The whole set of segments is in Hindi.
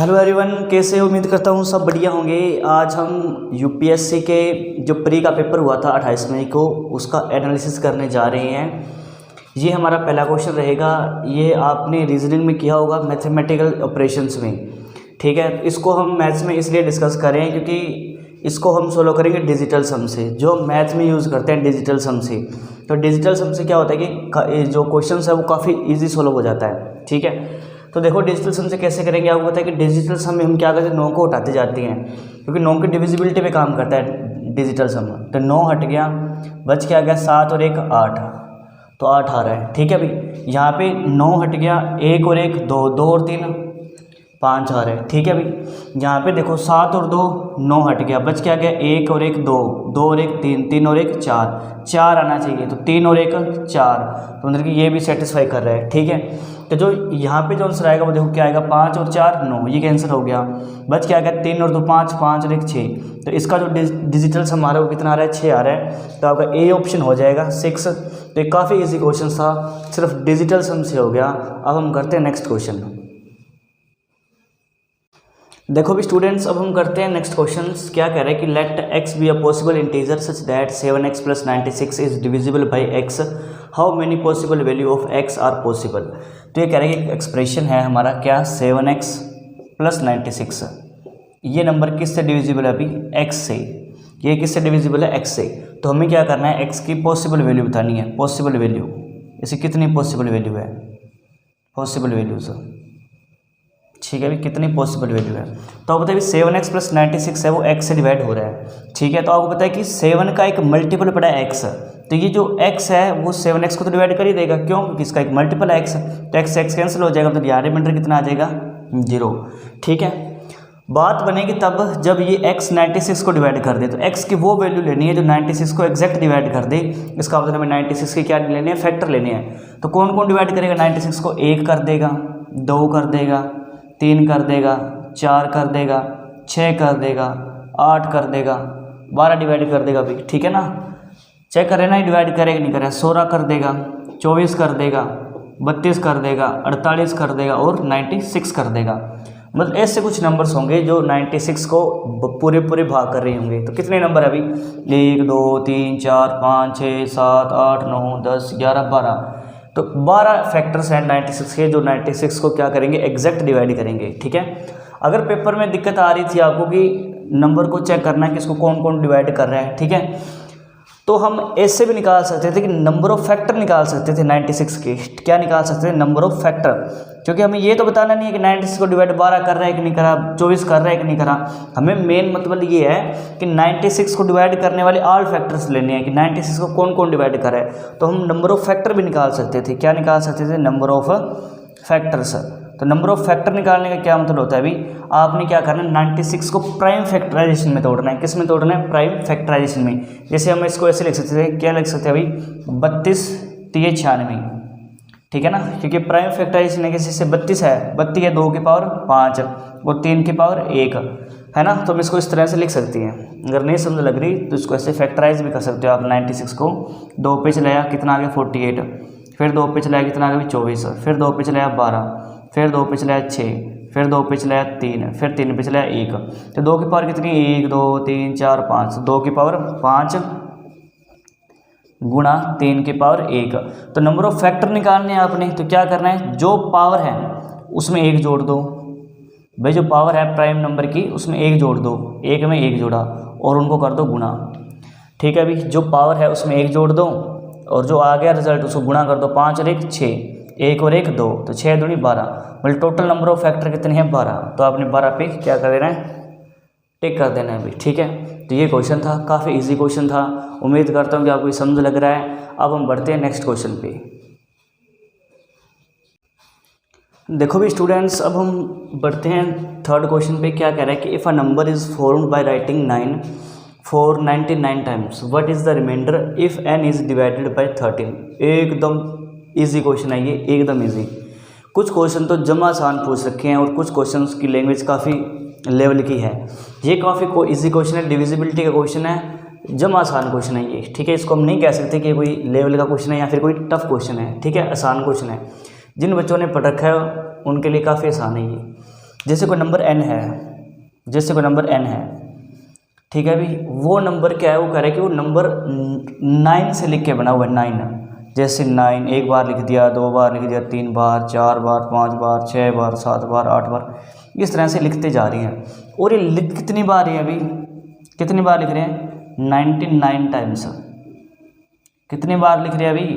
हेलो एवरीवन, कैसे हो? उम्मीद करता हूँ सब बढ़िया होंगे। आज हम यूपीएससी के जो प्री का पेपर हुआ था 28 मई को, उसका एनालिसिस करने जा रहे हैं। ये हमारा पहला क्वेश्चन रहेगा। ये आपने रीजनिंग में किया होगा, मैथमेटिकल ऑपरेशंस में, ठीक है। इसको हम मैथ्स में इसलिए डिस्कस करें क्योंकि इसको हम सोल्व करेंगे डिजिटल सम से, जो मैथ में यूज़ करते हैं डिजिटल सम से। तो डिजिटल सम से क्या होता है कि जो क्वेश्चन है वो काफ़ी ईजी सोल्व हो जाता है, ठीक है। तो देखो डिजिटल सम से कैसे करेंगे, आपको पता है कि डिजिटल सम में हम क्या करते हैं, 9 को हटाते जाते हैं, क्योंकि 9 की डिविजिबिलिटी पे काम करता है डिजिटल सम। तो 9 हट गया, बच क्या गया 7 और 1 8, तो 8 आ रहा है, ठीक है भाई। यहाँ पे 9 हट गया, 1 और 1 2, 2 और 3 5 आ रहा है, ठीक है भाई। यहाँ पे देखो 7 और 2 9 हट गया, बच क्या गया 1 और 1 2, 2 और 1 3, 3 और 1 4, 4 आना चाहिए। तो 3 और 1 4, तो मतलब कि ये भी सेटिस्फाई कर रहा है, ठीक है। तो जो यहाँ पे जो आंसर आएगा वो देखो क्या आएगा, 5 और 4 9, ये कैंसिल हो गया। बच क्या गया 3 और 2 5, 5 और 1 6। तो इसका जो डिजिटल सम आ रहा है वो कितना आ रहा है, 6 आ रहा है। तो आपका ए ऑप्शन हो जाएगा 6। तो ये काफ़ी इजी क्वेश्चन था, सिर्फ डिजिटल सम से हो गया। अब हम करते हैं नेक्स्ट क्वेश्चन। देखो भी स्टूडेंट्स, अब हम करते हैं नेक्स्ट क्वेश्चन। क्या कह रहे हैं कि let x be a possible integer such that 7x plus 96 is divisible by x, how many possible value of x are possible. तो ये कह रहे हैं कि एक्सप्रेशन है हमारा क्या, 7x प्लस 96, ये नंबर किससे डिविजिबल है अभी, x से। ये किससे डिविजिबल है, x से। तो हमें क्या करना है, x की पॉसिबल वैल्यू बतानी है। पॉसिबल वैल्यू, इसे कितनी पॉसिबल वैल्यू है, पॉसिबल वैल्यूज, ठीक है भाई, कितनी पॉसिबल वैल्यू है। तो आपको पता है कि 7x प्लस 96 है वो x से डिवाइड हो रहा है, ठीक है। तो आपको पता है कि 7 का एक मल्टीपल पड़ा है x, तो ये जो x है वो 7x को तो डिवाइड कर ही देगा, क्यों, क्योंकि इसका एक मल्टीपल है x। तो x से x कैंसिल हो जाएगा, तो यहाँ रिमाइंडर कितना आ जाएगा 0, ठीक है। बात बनेगी तब जब ये x 96 को डिवाइड कर दे। तो x की वो वैल्यू लेनी है जो 96 को एग्जैक्ट डिवाइड कर दे। इसका मतलब हमें 96 के क्या लेने हैं, फैक्टर लेने हैं। तो कौन कौन डिवाइड करेगा, 96 को 1 कर देगा, 2 कर देगा, 3 कर देगा, 4 कर देगा, 6 कर देगा, 8 कर देगा, 12 डिवाइड कर देगा भाई, ठीक है ना। चेक करें ना, डिवाइड करेगा नहीं करेगा, 16 कर देगा, 24 कर देगा, 32 कर देगा, 48 कर देगा और 96 कर देगा। मतलब ऐसे कुछ नंबर्स होंगे जो 96 को पूरे पूरे भाग कर रहे होंगे। तो कितने नंबर है अभी, 1 2 3 4 5 6 7 8 9 10 11 12। तो 12 फैक्टर्स हैं 96 के, जो 96 को क्या करेंगे, एग्जैक्ट डिवाइड करेंगे, ठीक है। अगर पेपर में दिक्कत आ रही थी आपको कि नंबर को चेक करना है कि इसको कौन कौन डिवाइड कर रहा है, ठीक है, तो हम ऐसे भी निकाल सकते थे कि नंबर ऑफ फैक्टर निकाल सकते थे 96 के। क्या निकाल सकते थे, नंबर ऑफ फैक्टर, क्योंकि हमें ये तो बताना नहीं है कि 96 को डिवाइड 12 कर रहा है कि नहीं करा, 24 कर रहा है कि नहीं करा। हमें मेन मतलब ये है कि 96 को डिवाइड करने वाले ऑल फैक्टर्स लेने हैं कि 96 को कौन कौन डिवाइड कर रहा है। तो हम नंबर ऑफ फैक्टर भी निकाल सकते थे। क्या निकाल सकते थे, नंबर ऑफ फैक्टर्स। तो नंबर ऑफ फैक्टर निकालने का क्या मतलब होता है अभी, आपने क्या करना है, 96 को प्राइम फैक्टराइजेशन में तोड़ना है। किस में तोड़ना है, प्राइम फैक्टराइजेशन में। जैसे हम इसको ऐसे लिख सकते थे, क्या लिख सकते हैं अभी, 32 3 96, ठीक है ना, क्योंकि प्राइम फैक्टराइजेशन है, जैसे 32 है, 32 है 2 की पावर 5 और 3 की पावर 1 है ना। तो हम इसको इस तरह से लिख सकती हैं। अगर नहीं समझ लग रही तो इसको ऐसे फैक्टराइज भी कर सकते हो आप। 96 को 2 पे चलाया, कितना आ गया 48, फिर 2 पे चलाया, कितना आ गया 24, फिर 2 पे चलाया 12, फिर 2 पे चलाया 6, फिर 2 पे चलाया 3, फिर 3 पे चलाया 1। तो 2 की पावर कितनी, 1 2 3 4 5, 2 की पावर 5 गुणा 3 की पावर 1। तो नंबर ऑफ फैक्टर निकालने हैं आपने। तो क्या करना है, जो पावर है उसमें 1 जोड़ दो भाई, जो पावर है प्राइम नंबर की उसमें 1 जोड़ दो, 1 में 1 जोड़ा और उनको कर दो गुणा, ठीक है अभी। जो पावर है उसमें 1 जोड़ दो और जो आ गया रिजल्ट उसको गुणा कर दो, 5 और 1 6, 1 और 1 2, तो 6 दूनी 12। मतलब टोटल नंबर ऑफ फैक्टर कितने हैं, 12। तो आपने 12 पे क्या कर देना है, टिक कर देना है अभी, ठीक है। तो ये क्वेश्चन था, काफ़ी इजी क्वेश्चन था। उम्मीद करता हूँ कि आपको समझ लग रहा है। अब हम बढ़ते हैं नेक्स्ट क्वेश्चन पे। देखो भी स्टूडेंट्स, अब हम बढ़ते हैं थर्ड क्वेश्चन पे। क्या कह रहा है कि if a number is formed by writing 9 for 99 times, what is the reminder if n is divided by 13। एकदम इजी क्वेश्चन है ये, एकदम इजी। कुछ क्वेश्चन तो जमा आसान पूछ रखे हैं और कुछ क्वेश्चन की लैंग्वेज काफ़ी लेवल की है। ये काफ़ी इजी क्वेश्चन है, डिविजिबिलिटी का क्वेश्चन है, जमा आसान क्वेश्चन है ये, ठीक है। इसको हम नहीं कह सकते कि कोई लेवल का क्वेश्चन है या फिर कोई टफ क्वेश्चन है, ठीक है, आसान क्वेश्चन है। जिन बच्चों ने पढ़ रखा है उनके लिए काफ़ी आसान है ये। जैसे कोई नंबर n है, जैसे कोई नंबर n है, ठीक है अभी वो नंबर क्या है, वो कह रहा है कि वो नंबर 9 से लिख के बना हुआ है, 9। जैसे 9 एक बार लिख दिया, 2 बार लिख दिया, 3 बार, 4 बार, 5 बार, 6 बार, 7 बार, 8 बार, इस तरह से लिखते जा रही हैं। और ये लिख कितनी बार है अभी, कितनी बार लिख रहे हैं, 99 टाइम्स। कितनी बार लिख रहे हैं अभी,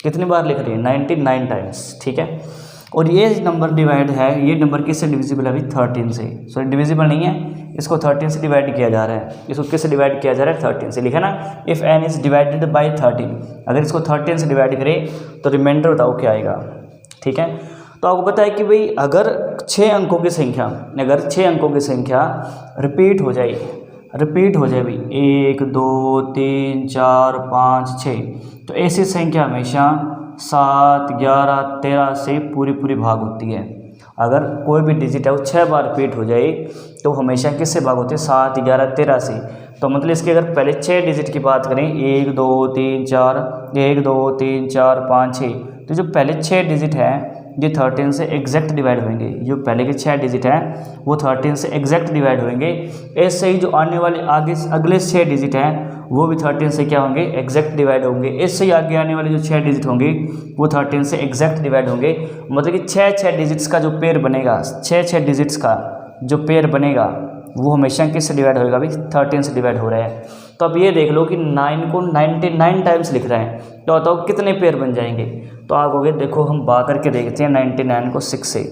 कितनी बार लिख रही है, 99 टाइम्स, ठीक है। और ये नंबर डिवाइड है, ये नंबर किससे डिविजिबल है अभी, 13 से, सॉरी डिविजिबल नहीं है, इसको 13 से डिवाइड किया जा रहा है, इसको किससे डिवाइड किया जा रहा है, 13 से, लिखा ना, if n is divided by 13, अगर इसको 13 से डिवाइड करें तो रिमाइंडर बताओ क्या आएगा, ठीक है। तो आपको पता है कि भाई अगर 6 अंकों की संख्या, अगर 6 अंकों की संख्या रिपीट हो जाए भाई 1 2 3 4 5 6, तो ऐसी संख्या हमेशा 7 11 13 से पूरी भाग होती है। अगर कोई भी डिजिट है वो 6 बार रिपीट हो जाए तो हमेशा किससे भाग होती है, 7 11 13 से। तो मतलब इसके अगर पहले 6 डिजिट की बात करें, 1 2 3 4, 1 2 3 4 5 6, तो जो पहले 6 डिजिट है ये 13 से एग्जैक्ट डिवाइड होंगे, जो पहले के 6 डिजिट हैं वो 13 से एग्जैक्ट डिवाइड होंगे। ऐसे ही जो आने वाले अगले 6 डिजिट हैं वो भी 13 से क्या होंगे, एग्जैक्ट डिवाइड होंगे। इससे ही आगे आने वाले जो 6 डिजिट होंगे वो 13 से एग्जैक्ट डिवाइड होंगे। मतलब कि 6 डिजिट्स का जो पेयर बनेगा, 6 डिजिट्स का जो पेयर बनेगा वो हमेशा किससे डिवाइड होएगा, अभी 13 से डिवाइड हो रहा है। तो अब ये देख लो कि 9 को 99 टाइम्स लिख रहे हैं, तो बताओ कितने पेयर बन जाएंगे। तो आप हो, देखो हम बा करके देखते हैं 99 को 6 से,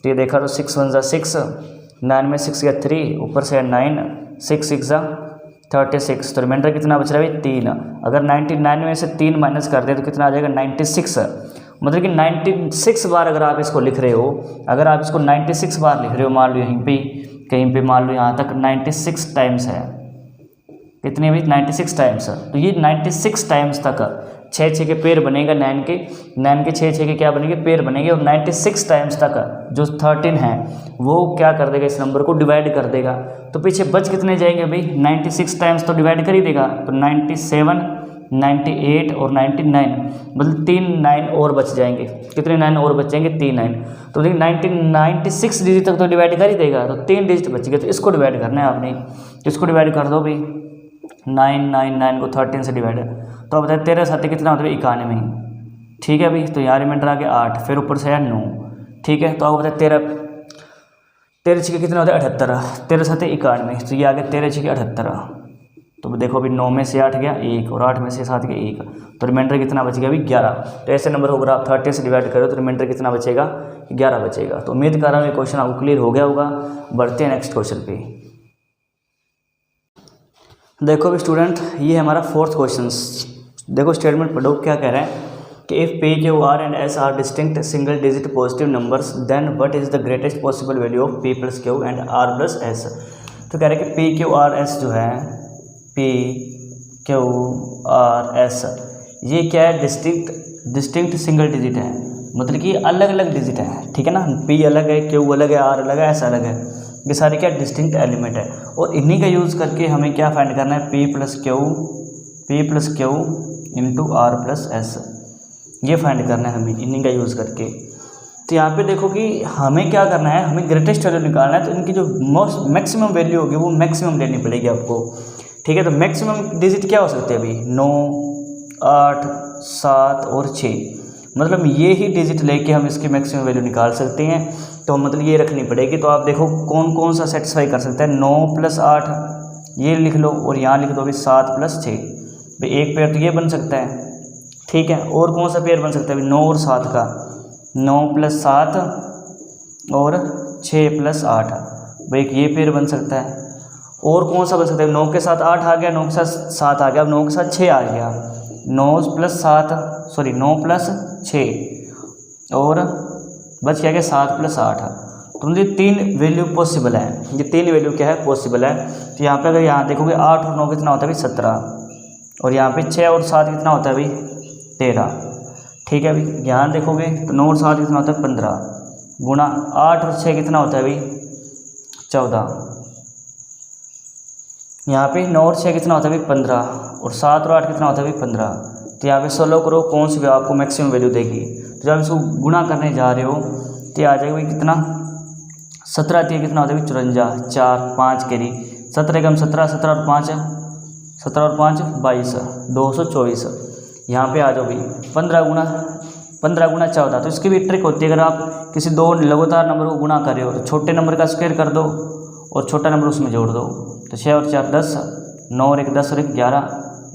तो ये देखा तो 6 1 ज़ा 6, 9 में 6 गया 3, ऊपर से 9, 6 6 ज़ा 36, तो रिमाइंडर कितना बच रहा है भाई 3। अगर 99 में से 3 माइनस कर दें तो कितना आ जाएगा 96। मतलब कि 96 बार अगर आप इसको लिख रहे हो, अगर आप इसको 96 बार लिख रहे हो, मान लो यहीं पे कहीं पे मान लो यहाँ तक 96 टाइम्स है, कितने भी 96 टाइम्स, तो ये 96 टाइम्स तक 6 के पेयर बनेगा, 9 के 6 के क्या बनेंगे, पेयर बनेंगे। और 96 टाइम्स तक जो 13 है वो क्या कर देगा, इस नंबर को डिवाइड कर देगा। तो पीछे बच कितने जाएंगे भाई, 96 टाइम्स तो डिवाइड कर ही देगा, तो 97 98 और 99, मतलब 3 9 और बच जाएंगे। कितने 9 और बच जाएंगे, 3 9। तो देखिए 96 डिजिट तक तो डिवाइड कर ही देगा, तो 3 डिजिट बच गए, तो इसको डिवाइड करना है आपने, इसको डिवाइड कर दो भाई, 9 को 13 से डिवाइड है, तो अब बताए 13 7 कितना होता है 91, ठीक है भाई। तो यहाँ रिमाइंडर आ गया 8, फिर ऊपर से है 9, ठीक है। तो आप बताए 13 6 कितना होता है 78, 13 7 91, तो ये आ गया 13 6 78। तो देखो अभी 9 में से 8 गया 1, और 8 में से 7 गया 1, तो रिमाइंडर कितना बच गया अभी 11। तो ऐसे नंबर होगा, आप 13 से डिवाइड करो तो रिमाइंडर कितना बचेगा, 11 बचेगा। तो उम्मीद कर रहा हूँ ये क्वेश्चन आपको क्लियर हो गया होगा। बढ़ते हैं नेक्स्ट क्वेश्चन पे। देखो अभी स्टूडेंट, ये हमारा 4th क्वेश्चन। देखो स्टेटमेंट पढ़ो क्या कह रहे हैं कि if P Q R and S are distinct single digit positive numbers then what is the greatest possible value of P plus Q and R plus S. तो कह रहे हैं कि पी क्यू आर एस जो है, पी क्यू आर एस, ये क्या है, डिस्टिंक्ट सिंगल डिजिट है, मतलब कि अलग अलग डिजिट है, ठीक है ना। पी अलग है, क्यू अलग है, आर अलग है, एस अलग है, ये सारे क्या डिस्टिंक्ट एलिमेंट है। और इन्हीं का यूज़ करके हमें क्या फाइंड करना है, P plus Q into R plus S, ये फाइंड करना है हमें इन्हीं का यूज़ करके। तो यहाँ पे देखो कि हमें क्या करना है, हमें ग्रेटेस्ट वैल्यू निकालना है। तो इनकी जो मैक्सिमम वैल्यू होगी वो मैक्सिमम लेनी पड़ेगी आपको, ठीक है। तो मैक्सिमम डिजिट क्या हो सकते हैं अभी, 9 8 7 और 6, मतलब ये ही डिजिट लेके हम इसकी मैक्सिमम वैल्यू निकाल सकते हैं। तो मतलब ये रखनी पड़ेगी। तो आप देखो कौन कौन सा सेटिस्फाई कर सकता है, 9 + 8 ये लिख लो, और यहाँ लिख दो अभी 7 + 6, भाई एक पेयर तो ये बन सकता है, ठीक है। और कौन सा पेयर बन सकता है अभी, 9 और 7 का, 9 + 7 और 6 + 8, भाई एक ये पेयर बन सकता है। और कौन सा बन सकता है, 9 के साथ 8 आ गया, 9 के साथ 7 आ गया, अब 9 के साथ 6 आ गया, 9 + 6 और बच क्या गया 7 + 8। तो ये 3 वैल्यू पॉसिबल है, ये 3 वैल्यू क्या है, पॉसिबल है। तो यहाँ पे अगर यहाँ देखोगे 8 और 9 कितना होता है भाई 17, और यहाँ पे 6 और 7 कितना होता है भाई 13, ठीक है भाई। यहाँ देखोगे तो 9 और 7 कितना होता है 15, गुणा 8 और 6 कितना होता है भाई 14, यहाँ पे 9 और 6 कितना होता है भाई 15, और 7 और 8 कितना होता है भाई 15। तो यहाँ पे 16 करो, कौन सी भी आपको मैक्सिमम वैल्यू देगी। तो जब इसको गुणा करने जा रहे हो तो आ जाएगा भाई कितना 17 3 कितना होता है 54, 4 5 कैरी, 17 कम 17, 17 और 5 22, 224। यहाँ पे आ जाओ भाई 15 गुना 14। तो इसकी भी ट्रिक होती है, अगर आप किसी दो लगातार नंबर को गुणा कर रहे हो तो छोटे नंबर का स्क्वायर कर दो और छोटा नंबर उसमें जोड़ दो। तो 6 और 4 10, 9 और 1 10 और 1 11,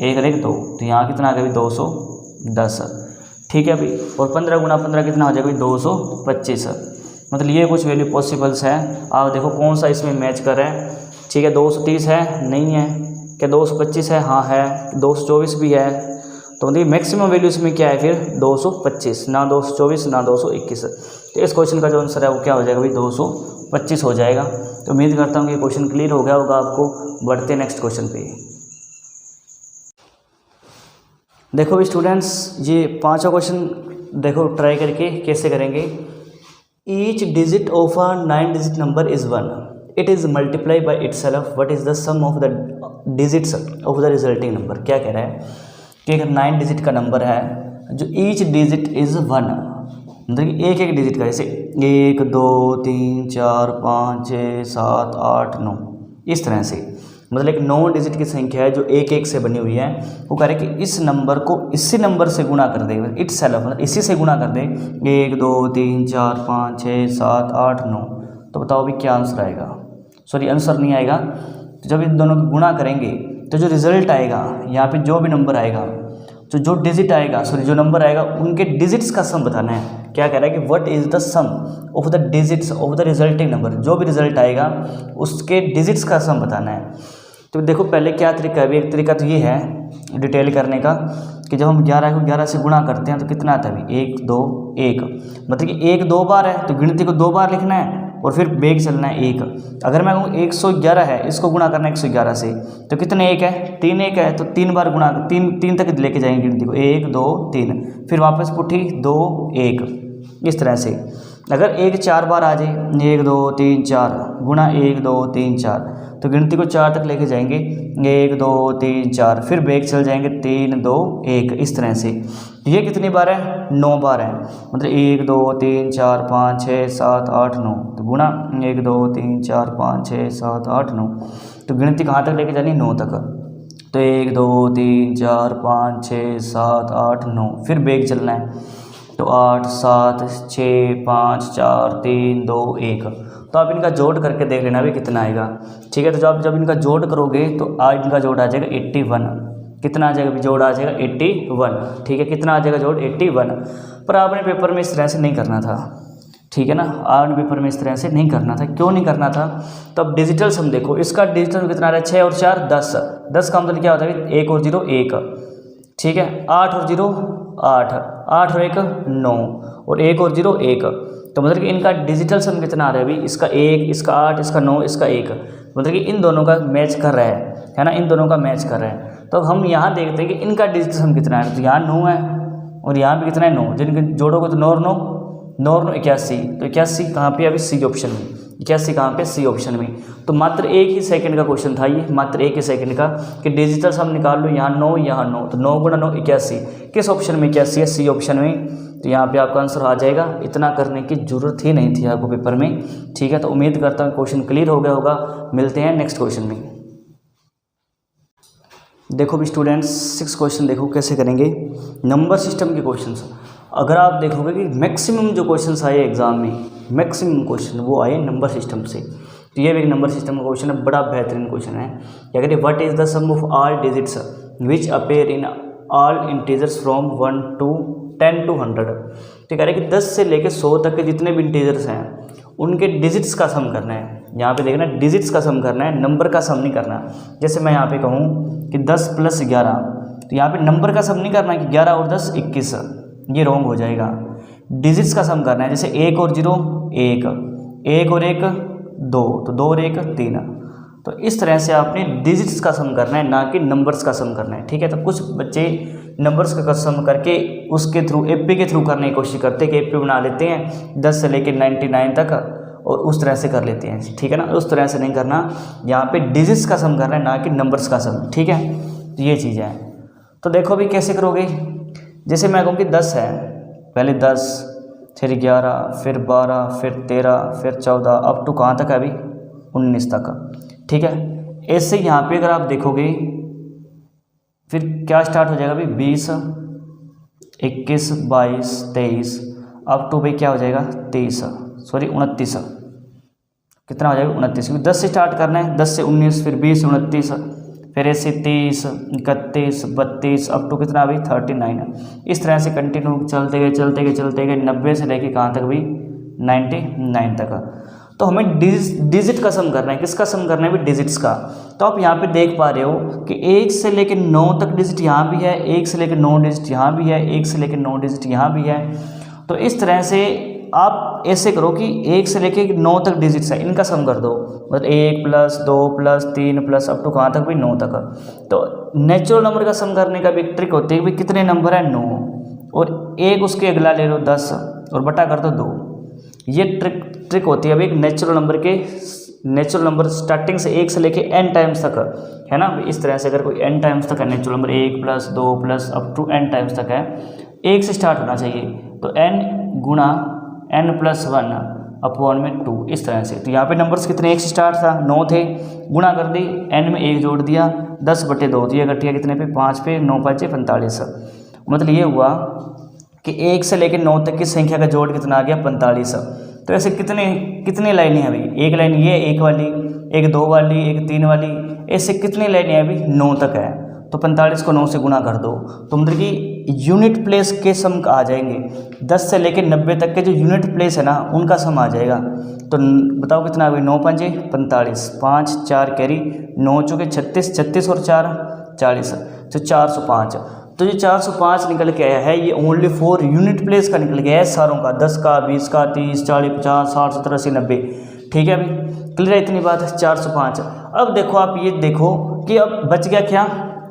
1 और 1 2। तो यहाँ कितना आ गया भाई 210। ठीक है भाई। और 15 गुना 15 कितना हो जाएगा भाई 225। मतलब ये कुछ वैल्यू पॉसिबल्स है। आप देखो कौन सा इसमें मैच कर रहा है। ठीक है, 230 है, नहीं है। क्या 225 है? हाँ है। 224 भी है। तो मतलब मैक्सिमम वैल्यू इसमें क्या है फिर 225, ना 224 ना 221। तो इस क्वेश्चन का जो आंसर है वो क्या हो जाएगा भाई 225 हो जाएगा। तो उम्मीद करता हूँ कि क्वेश्चन क्लियर हो गया होगा आपको। बढ़ते हैं नेक्स्ट क्वेश्चन पे। देखो भी स्टूडेंट्स, ये पांचवा क्वेश्चन देखो ट्राई करके कैसे करेंगे। Each digit of a 9 digit number is 1, it is multiply by itself, what is the sum of the digits of the resulting number. क्या कह रहा है कि अगर 9 डिजिट का नंबर है, जो ईच डिजिट इज़ 1, मतलब एक एक डिजिट का, जैसे 1 2 3 4 5 6 7 8 9, इस तरह से, मतलब एक 9 डिजिट की संख्या है जो एक एक से बनी हुई है। वो कह रहे हैं कि इस नंबर को इसी नंबर से गुणा कर दे, इट सेल्फ मतलब इसी से गुणा कर दे, 1 2 3 4 5 6 7 8 9। तो बताओ भी क्या आंसर आएगा। सॉरी, आंसर नहीं आएगा। तो जब इन दोनों को गुणा करेंगे तो जो रिजल्ट आएगा, यहाँ पे जो भी नंबर आएगा, जो डिजिट आएगा, सॉरी जो नंबर आएगा, उनके डिजिट्स का सम बताना है। क्या कह रहा है कि what is the sum of the digits of the resulting number. जो भी रिजल्ट आएगा उसके डिजिट्स का सम बताना है। तो देखो पहले क्या तरीका है। एक तरीका तो ये है डिटेल करने का कि जब हम 11 को 11 से गुणा करते हैं तो कितना आता है अभी 1 2 1, मतलब कि 1 2 बार है तो गिनती को 2 बार लिखना है और फिर बेग चलना है 1। अगर मैं कहूँ 111 है, इसको गुणा करना है 111 से, तो कितने 1 है 3 1 है, तो 3 बार गुणा 3 तक लेके जाएंगे गिनती को, 1 2 3, फिर वापस पुट्ठी 2 1, इस तरह से। अगर 1 4 बार आ जाए 1 2 3 4 गुणा 1 2 3 4, तो गिनती को 4 तक लेके जाएंगे 1 2 3 4, फिर बेग चल जाएंगे 3 2 1, इस तरह से। ये कितनी बार है 9 बार है, मतलब 1 2 3 4 5 6 7 8 9, तो गुणा 1 2 3 4 5 6 7 8 9, तो गिनती कहाँ तक लेके जानी 9 तक। तो 1 2 3 4 5 6 7 8 9, फिर बेग चलना है, तो 8 7 6 5 4 3 2 1। तो आप इनका जोड़ करके देख लेना भी कितना आएगा। ठीक है, तो जब इनका जोड़ करोगे तो आज इनका जोड़ आ जाएगा 81। कितना आ जाएगा भी जोड़ आ जाएगा 81। ठीक है, कितना आ जाएगा जोड़ 81। पर आपने पेपर में इस तरह से नहीं करना था। ठीक है ना, आपने पेपर में इस तरह से नहीं करना था। क्यों नहीं करना था? तो अब डिजिटल सम देखो, इसका डिजिटल कितना आ रहा है 6 और 4 10, 10 का मतलब क्या होता है 1 और 0 1। ठीक है, 8 और 0 8, 8 और 1 9, और 1 और 0 1। तो मतलब कि इनका डिजिटल सम कितना आ रहा है अभी, इसका 1 इसका 8 इसका 9 इसका 1, मतलब कि इन दोनों का मैच कर रहा है ना, इन दोनों का मैच कर रहा है। तो हम यहाँ देखते हैं कि इनका डिजिटल सम कितना है। तो यहाँ 9 है और यहाँ भी कितना है 9, जिनके जोड़ोगे तो 9 और 9 81। तो 81 कहाँ पे अभी सी ऑप्शन में, 81 कहाँ पे सी ऑप्शन में। तो मात्र एक ही सेकंड का क्वेश्चन था ये, मात्र एक ही सेकंड का कि डिजिटल सम निकाल लो। यहाँ 9 यहाँ 9, तो 9 गुणा 9 81। किस ऑप्शन में 81 है? सी ऑप्शन में। तो यहाँ पे आपका आंसर आ जाएगा। इतना करने की जरूरत ही नहीं थी आपको पेपर में। ठीक है, तो उम्मीद करता हूँ क्वेश्चन क्लियर हो गया होगा। मिलते हैं नेक्स्ट क्वेश्चन में। देखो भी स्टूडेंट्स 6 क्वेश्चन देखो कैसे करेंगे नंबर सिस्टम के क्वेश्चंस। अगर आप देखोगे कि मैक्सिमम जो क्वेश्चंस आए एग्जाम में, मैक्सिमम क्वेश्चन वो आए नंबर सिस्टम से। तो ये भी एक नंबर सिस्टम का क्वेश्चन है, बड़ा बेहतरीन क्वेश्चन है। क्या कहते हैं, what is the sum of all digits which appear in all integers from 1 to 10 to 100। तो कह रहे हैं कि 10 से लेकर 100 तक के जितने भी इंटीजर्स हैं उनके डिजिट्स का सम करना है। यहाँ पे देखना डिजिट्स का सम करना है, नंबर का सम नहीं करना। जैसे मैं यहाँ पे कहूँ कि 10 + 11, तो यहाँ पे नंबर का सम नहीं करना है कि 11 और 10 21, ये रॉन्ग हो जाएगा। डिजिट्स का सम करना है, जैसे 1 और 0 1, 1 और 1 2, तो 2 और 1 3। तो इस तरह से आपने डिजिट्स का सम करना है, ना कि नंबर्स का सम करना है। ठीक है, तो कुछ बच्चे नंबर्स का सम करके उसके थ्रू एपी के थ्रू करने की कोशिश करते हैं कि एपी बना लेते हैं 10 से लेकर 99 तक और उस तरह से कर लेते हैं। ठीक है ना, उस तरह से नहीं करना। यहाँ पे डिजिट्स का सम करना है, ना कि नंबर्स का सम। ठीक है, तो ये चीज़ है। तो देखो भी कैसे करोगे। जैसे मैं कहूँ कि 10 है, पहले 10, फिर 11, फिर 12, फिर 13, फिर 14, अप टू कहाँ तक है अभी 19 तक। ठीक है, ऐसे यहाँ पे अगर आप देखोगे फिर क्या स्टार्ट हो जाएगा अभी 20, 21, 22, 23, अप टू भाई क्या हो जाएगा 29, कितना हो जाएगा 29, क्योंकि 10 से स्टार्ट करना है, 10 से 19, फिर 20 से 29, फिर ऐसे 30, 31, 32, अप टू कितना अभी 39 है। इस तरह से कंटिन्यू चलते गए 90 से लेके कहाँ तक भी 99 तक। तो हमें डिजिट का सम करना है, किसका सम करना है भी डिजिट्स का। तो आप यहाँ पे देख पा रहे हो कि 1 से लेके 9 तक डिजिट यहाँ भी है, 1 से लेके 9 डिजिट यहाँ भी है, 1 से लेके 9 डिजिट यहाँ भी है। तो इस तरह से आप ऐसे करो कि 1 से लेके 9 तक डिजिट्स है, इनका सम कर दो, मतलब 1 + 2 + 3 + अप टू कहाँ तक भी 9 तक। तो नेचुरल नंबर का सम करने का भी एक ट्रिक होती है कि कितने नंबर है 9, और एक उसके अगला ले लो 10 और बटा कर दो 2। ये ट्रिक होती है अभी एक नेचुरल नंबर स्टार्टिंग से 1 से लेके n टाइम्स तक है ना। इस तरह से अगर कोई n टाइम्स तक है natural number 1 + 2 + up to n times तक है, 1 से स्टार्ट होना चाहिए, तो n गुणा n + 1 अपॉन में 2, इस तरह से। तो यहाँ पे नंबर्स कितने 1 से स्टार्ट था 9 थे, गुणा कर दी, n में 1 जोड़ दिया, 10/2, तो ये घटिया कितने पे 5 पे, 9 × 5 = 45। मतलब ये हुआ कि 1 से लेकर 9 तक की संख्या का जोड़ कितना आ गया 45। तो ऐसे कितने लाइनें हैं अभी, एक लाइन ये, एक वाली, एक 2 वाली, एक 3 वाली, ऐसे कितनी लाइनें हैं अभी 9 तक है। तो 45 को 9 से गुणा कर दो, तो मतलब कि यूनिट प्लेस के सम आ जाएंगे, 10 से लेकर 90 तक के जो यूनिट प्लेस है ना उनका सम आ जाएगा। तो बताओ कितना अभी 9 × 5 = 45, 5 4 कैरी, 9 चौके 36, 36 और 4 40, तो 405। तो ये 405 निकल के आया है, ये ओनली फॉर यूनिट प्लेस का निकल गया है सारों का, 10 का, 20 का, 30, 40, 50, 60, 70, 80, 90। ठीक है अभी क्लियर है, इतनी बात है 405। अब देखो आप ये देखो कि अब बच गया क्या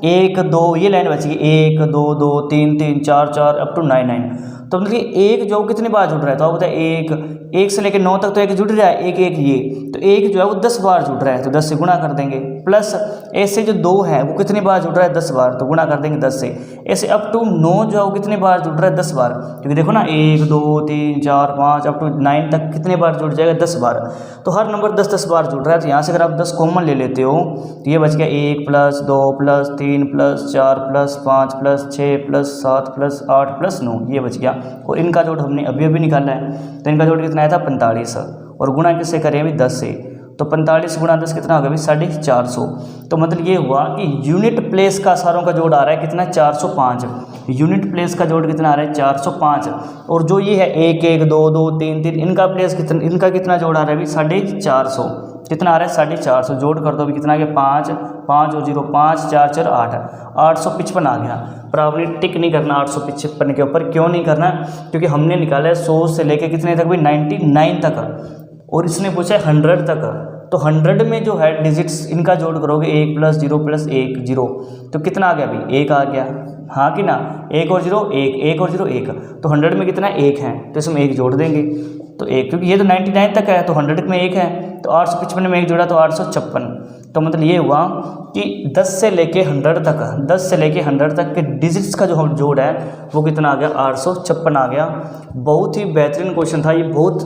1 2, ये लाइन बच गई 1 2 2 3 3 4 4 अप टू 9 9। तो मतलब कि एक जो कितनी बार जुड़ रहा है, तो आप बताए 1 से लेकर 9 तक तो एक जुड़ रहा है, एक ये, तो एक जो है वो 10 बार जुड़ रहा है, तो 10 से गुणा कर देंगे, प्लस ऐसे जो 2 है वो कितनी बार जुड़ रहा है 10 बार, तो गुणा कर देंगे 10 से। ऐसे अप टू 9 जो है वो कितनी बार जुड़ रहा है 10 बार, क्योंकि देखो ना 1 2 3 4 5 अप टू 9 तक कितने बार जुड़ जाएगा 10 बार। तो हर नंबर 10 10 बार जुड़ रहा है, तो यहाँ से अगर आप 10 कॉमन ले लेते हो तो ये बच गया 1 + 2 + 3 + 4 + 5 + 6 + 7 + 8 + 9, ये बच गया। और इनका जोड़ हमने अभी निकाला है, तो इनका जोड़ कितना आया था 45, और गुणा किससे करें अभी 10 से, तो 45 × 10 कितना होगा अभी 450। तो मतलब ये हुआ कि यूनिट प्लेस का सारों का जोड़ आ रहा है कितना 405, यूनिट प्लेस का जोड़ कितना आ रहा है 405। और जो ये है 1 1 2 2 3 3, इनका प्लेस कितना, इनका कितना जोड़ आ रहा है अभी 450, कितना आ रहा है 450, जोड़ कर दो अभी कितना आ गया 5 5 और 0 5 4 4 8 855 आ गया। पर आपने टिक नहीं करना 855 के ऊपर, क्यों नहीं करना, क्योंकि हमने निकाला है 100 से लेके कितने तक भाई 99 तक, और इसने पूछा है 100 तक। तो 100 में जो है डिजिट्स इनका जोड़ करोगे 1 + 0 + 1 0, तो कितना आ गया अभी 1 आ गया, हाँ कि ना, 1 और 0 1, 1 और 0 1, तो 100 में कितना 1 है, तो इसमें 1 जोड़ देंगे, तो 1, क्योंकि ये तो 99 तक है, तो 100 में 1 है, तो 855 में 1 जोड़ा तो 856। तो मतलब ये हुआ कि 10 से लेके 100 तक, 10 से लेके 100 तक के डिजिट्स का जो जोड़ है वो कितना आ गया 856 आ गया। बहुत ही बेहतरीन क्वेश्चन था ये, बहुत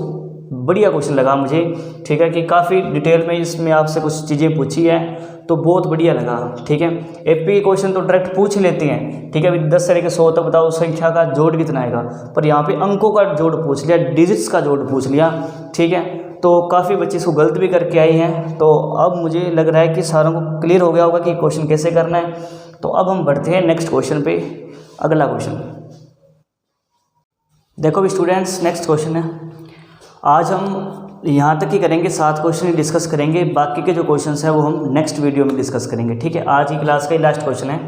बढ़िया क्वेश्चन लगा मुझे। ठीक है कि काफ़ी डिटेल में इसमें आपसे कुछ चीज़ें पूछी है, तो बहुत बढ़िया लगा। ठीक है, एपी क्वेश्चन तो डायरेक्ट पूछ लेते हैं, ठीक है, अभी 10 से लेकर 100 तक बताओ संख्या का जोड़ कितना आएगा, पर यहाँ पे अंकों का जोड़ पूछ लिया, डिजिट्स का जोड़ पूछ लिया। ठीक है, तो काफ़ी बच्चे इसको गलत भी करके आए हैं, तो अब मुझे लग रहा है कि सारों को क्लियर हो गया होगा कि क्वेश्चन कैसे करना है। तो अब हम बढ़ते हैं नेक्स्ट क्वेश्चन पे। अगला क्वेश्चन देखो भी स्टूडेंट्स, नेक्स्ट क्वेश्चन है, आज हम यहाँ तक ही करेंगे, 7 क्वेश्चन ही डिस्कस करेंगे, बाकी के जो क्वेश्चंस हैं वो हम नेक्स्ट वीडियो में डिस्कस करेंगे। ठीक है, आज की क्लास का ही लास्ट क्वेश्चन है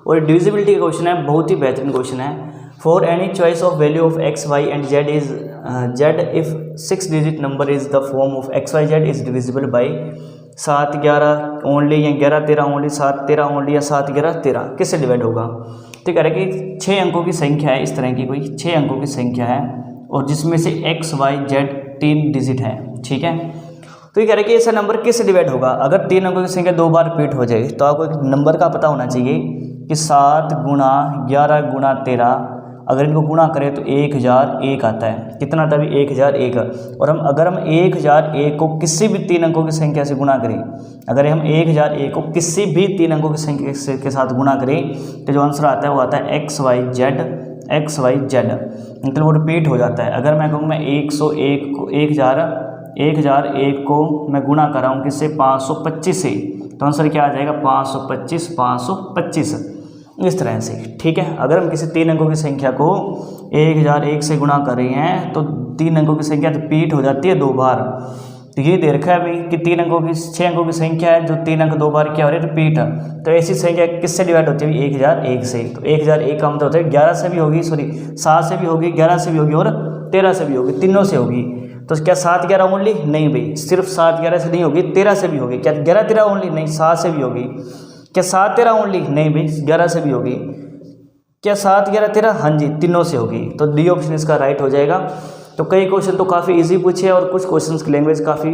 और डिविजिबिलिटी का क्वेश्चन है, बहुत ही बेहतरीन क्वेश्चन है। For any choice of value of x y and z is z if 6 digit number is the form of x y z is divisible by 7 11 only या 11 13 ओनली, 7 13 ओनली या 7 11 13, किससे डिवाइड होगा। तो कह रहे कि 6 अंकों की संख्या है, इस तरह की कोई 6 अंकों की संख्या है और जिसमें से x y z 3 डिजिट है। ठीक है, तो ये कह रहे कि ऐसा नंबर किससे डिवाइड होगा। अगर 3 अंकों की संख्या 2 बार रिपीट हो जाए तो आपको एक नंबर का पता होना चाहिए कि 7 × 11 × 13 अगर इनको गुणा करें तो 1001 आता है। कितना आता है? 1001। और अगर हम 1001 को किसी भी 3 अंकों की संख्या से गुणा करें, अगर हम 1001 को किसी भी 3 अंकों की संख्या के साथ गुणा करें तो जो आंसर आता है वो आता है XYZ, मतलब वो रिपीट हो जाता है। अगर मैं कहूँ मैं 101 को 1001 को मैं गुणा कर रहा हूँ किससे? 525 से, तो आंसर क्या आ जाएगा? 525 इस तरह से, ठीक है। अगर हम किसी 3 अंकों की संख्या को 1001 से गुणा कर रहे हैं तो 3 अंकों की संख्या रिपीट हो जाती है 2 बार। तो ये दे रखा है भाई कि 6 अंकों की संख्या है, जो 3 अंक 2 बार क्या हो रहे हैं? रिपीट। तो ऐसी संख्या किससे डिवाइड होती है? 1001 से। तो 1001 का मतलब होता है 11 से भी होगी, 7 से भी होगी, 11 से भी होगी और 13 से भी होगी, तीनों से होगी। तो क्या 7 11 ओनली? नहीं भाई, सिर्फ 7 11 से नहीं होगी, 13 से भी होगी। क्या 11 13 ओनली? नहीं, 7 से भी होगी। क्या 7 13 ओनली? नहीं भाई, 11 से भी होगी। क्या 7 11 13? हाँ जी, तीनों से होगी। तो डी ऑप्शन इसका राइट हो जाएगा। तो कई क्वेश्चन तो काफ़ी इजी पूछे और कुछ क्वेश्चंस की लैंग्वेज काफ़ी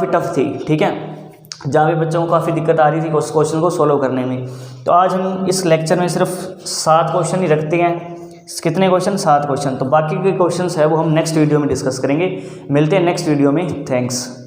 टफ थी, ठीक है, जहाँ भी बच्चों को काफ़ी दिक्कत आ रही थी उस क्वेश्चन को सॉल्व करने में। तो आज हम इस लेक्चर में सिर्फ 7 क्वेश्चन ही रखते हैं। कितने क्वेश्चन? 7 क्वेश्चन। तो बाकी के क्वेश्चंस है वो हम नेक्स्ट वीडियो में डिस्कस करेंगे। मिलते हैं नेक्स्ट वीडियो में। थैंक्स।